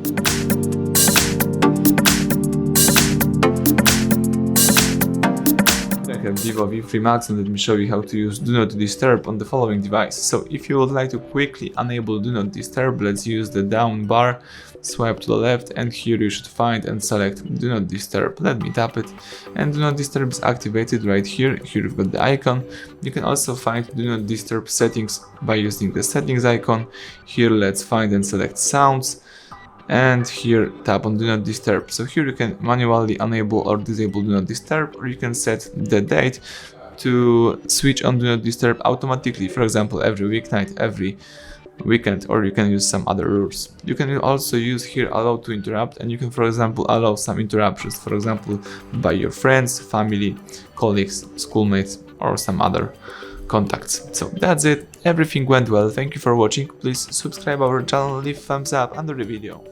I have VIVO V3Max, and let me show you how to use Do Not Disturb on the following device. So if you would like to quickly enable Do Not Disturb, let's use the down bar, swipe to the left, and here you should find and select Do Not Disturb. Let me tap it, and Do Not Disturb is activated right here. Here you've got the icon. You can also find Do Not Disturb settings by using the settings icon. Here let's find and select sounds, and here tap on Do Not Disturb. So here you can manually enable or disable Do Not Disturb, or you can set the date to switch on Do Not Disturb automatically, for example every weeknight, every weekend, or you can use some other rules. You can also use here allow to interrupt, and you can, for example, allow some interruptions, for example by your friends, family, colleagues, schoolmates, or some other contacts. So that's it, everything went well. Thank you for watching. Please subscribe our channel, leave thumbs up under the video.